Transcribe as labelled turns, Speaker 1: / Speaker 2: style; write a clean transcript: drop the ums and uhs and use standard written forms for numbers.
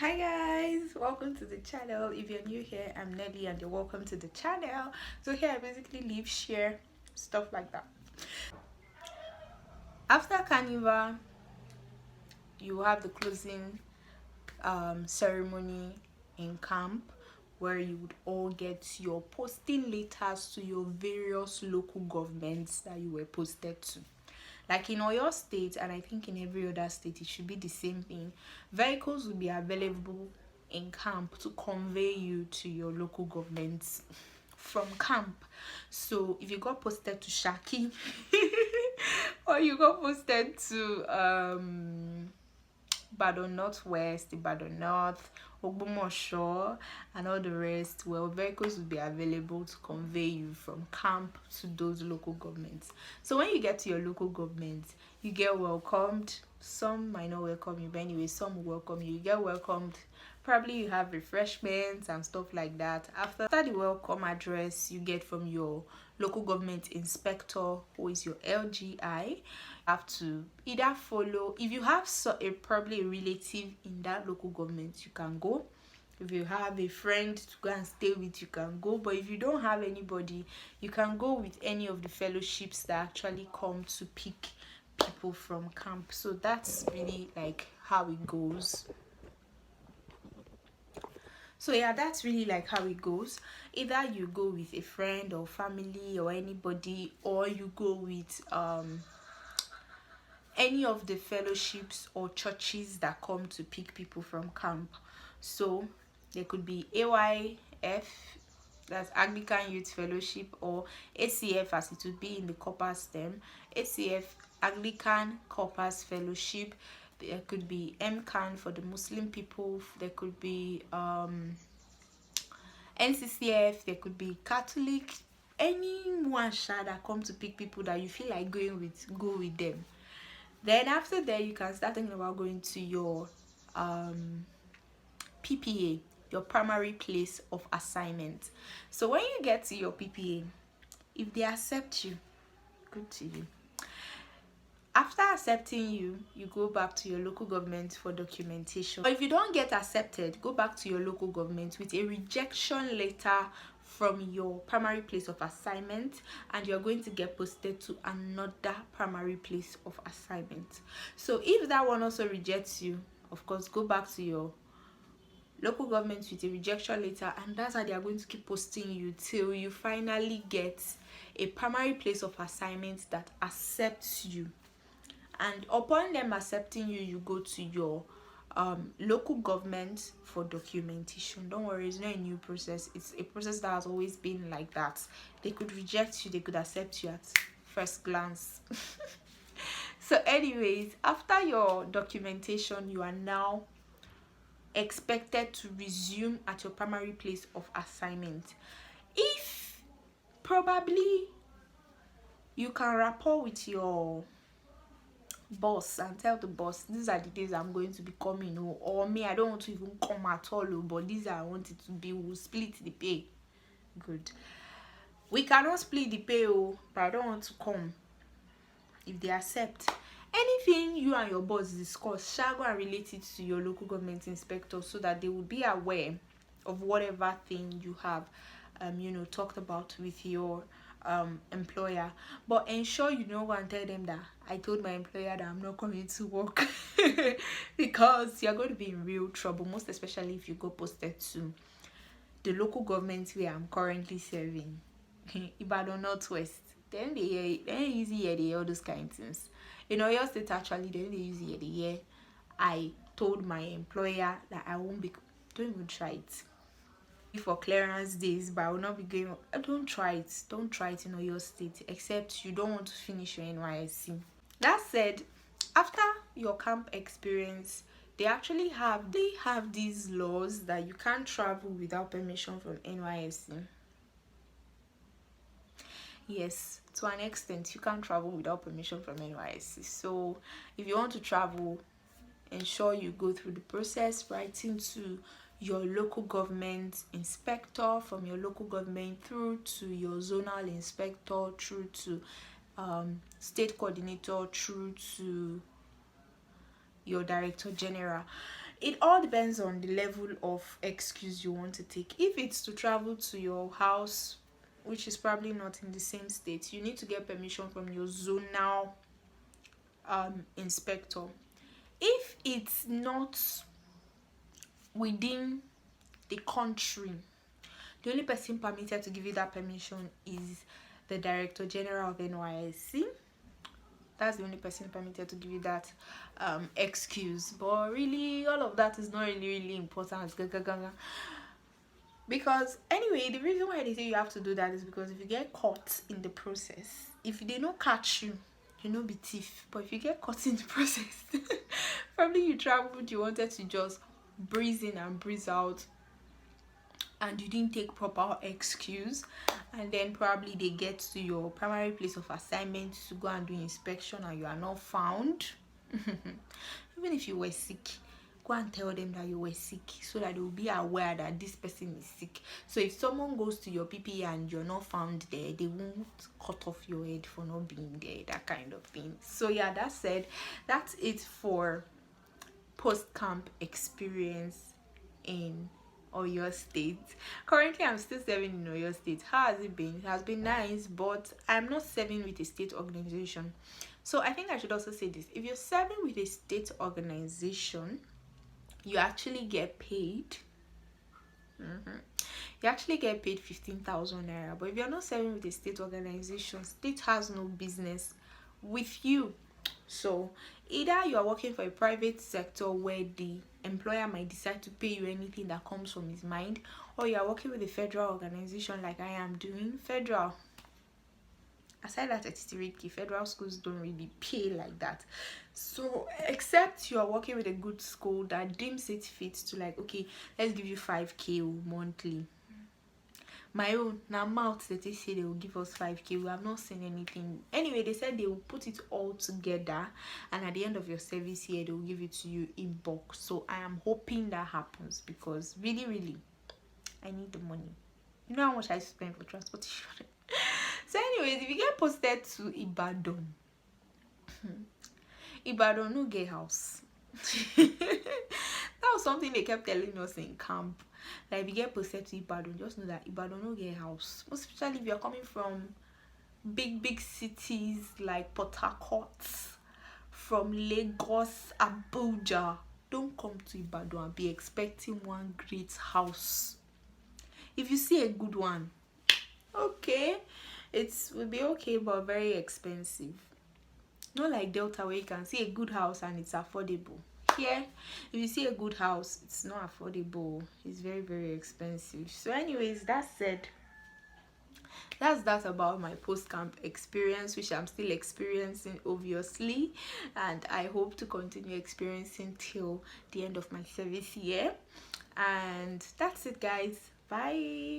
Speaker 1: Hi guys, welcome to the channel. If you're new here, I'm Nelly and you're welcome to the channel. So here I basically live, share, stuff like that. After Carnival, you have the closing ceremony in camp where you would all get your posting letters to your various local governments that you were posted to. Like in Oyo State, and I think in every other state, it should be the same thing. Vehicles will be available in camp to convey you to your local governments from camp. So if you got posted to Shaki or you got posted to Ibadan Northwest, Ibadan North, Ogbomosho, and all the rest, well, vehicles will be available to convey you from camp to those local governments. So when you get to your local government, you get welcomed. Some might not welcome you, but anyway, some will welcome you. You get welcomed. Probably you have refreshments and stuff like that. After the welcome address you get from your local government inspector, who is your LGI, have to either follow. If you have probably a relative in that local government, you can go. If you have a friend to go and stay with, you can go. But if you don't have anybody, you can go with any of the fellowships that actually come to pick people from camp. So that's really like how it goes. So yeah, that's really like how it goes. Either you go with a friend or family or anybody, or you go with any of the fellowships or churches that come to pick people from camp. So there could be AYF, that's Anglican Youth Fellowship, or ACF as it would be in the Corpus term, ACF, Anglican Corpus Fellowship. There could be MCAN for the Muslim people. There could be NCCF. There could be Catholic. Anyone that come to pick people that you feel like going with, go with them. Then after that, you can start thinking about going to your PPA, your primary place of assignment. So when you get to your PPA, if they accept you, good to you. After accepting you, you go back to your local government for documentation. But if you don't get accepted, go back to your local government with a rejection letter from your primary place of assignment, and you're going to get posted to another primary place of assignment. So if that one also rejects you, of course, go back to your local government with a rejection letter, and that's how they are going to keep posting you till you finally get a primary place of assignment that accepts you. And upon them accepting you, you go to your local government for documentation. Don't worry, it's not a new process. It's a process that has always been like that. They could reject you, they could accept you at first glance. So anyways, after your documentation, you are now expected to resume at your primary place of assignment. If probably you can rapport with your boss and tell the boss, these are the days I'm going to be coming, or me, I don't want to even come at all, but these are I want it to be, we'll split the pay. Good. We cannot split the pay, but I don't want to come. If they accept anything you and your boss discuss, shall go and relate it to your local government inspector so that they will be aware of whatever thing you have talked about with your employer. But ensure you don't go and tell them that I told my employer that I'm not coming to work because you're going to be in real trouble, most especially if you go posted to the local government where I'm currently serving, Ibadan Northwest. Then they use they all those kind of things. In Oyo State, actually, then they use they hear I told my employer that I won't be. Don't even try it. For clearance days, but I will not be going. Don't try it. Don't try it in Oyo State, except you don't want to finish your NYSC. That said, after your camp experience, they actually have these laws that you can't travel without permission from NYSC. Yes, to an extent, you can't travel without permission from NYSC. So if you want to travel, ensure you go through the process, writing to your local government inspector, from your local government through to your zonal inspector, through to state coordinator, through to your director general. It all depends on the level of excuse you want to take. If it's to travel to your house, which is probably not in the same state, you need to get permission from your zonal inspector. If it's not within the country, the only person permitted to give you that permission is the Director General of Nysc. That's the only person permitted to give you that excuse. But really, all of that is not really important. Because anyway, the reason why they say you have to do that is because if you get caught in the process, if they don't catch you, you know, be thief. But if you get caught in the process, probably you traveled, you wanted to just breeze in and breeze out, and you didn't take proper excuse, and then probably they get to your primary place of assignment to go and do inspection and you are not found. Even if you were sick, go and tell them that you were sick so that they will be aware that this person is sick. So if someone goes to your PPA and you're not found there, they won't cut off your head for not being there, that kind of thing. So yeah, that said, that's it for post-camp experience in Oyo State. Currently, I'm still serving in Oyo State. How has it been? It has been nice, but I'm not serving with a state organization. So I think I should also say this. If you're serving with a state organization, you actually get paid. You actually get paid 15,000 naira. But if you're not serving with a state organization, state has no business with you. So either you are working for a private sector where the employer might decide to pay you anything that comes from his mind, or you are working with a federal organization like I am doing. Federal, aside that 33K, federal schools don't really pay like that. So except you are working with a good school that deems it fit to, like, okay, let's give you 5K monthly. My own now mouth that they say they will give us 5K. We have not seen anything. Anyway, they said they will put it all together, and at the end of your service year they will give it to you in bulk. So I am hoping that happens, because really I need the money. You know how much I spend for transportation. So anyways, if you get posted to Ibadan, Ibadan no get house. That was something they kept telling us in camp. Like, if you get posted to Ibadan, just know that Ibadan no get house. Most especially if you're coming from big cities like Port Harcourt, from Lagos, Abuja. Don't come to Ibadan and be expecting one great house. If you see a good one, okay, it will be okay, but very expensive. Not like Delta where you can see a good house and it's affordable. Here, if you see a good house, it's not affordable. It's very expensive. So anyways, that said, that's about my post-camp experience, which I'm still experiencing, obviously, and I hope to continue experiencing till the end of my service year. And that's it, guys. Bye.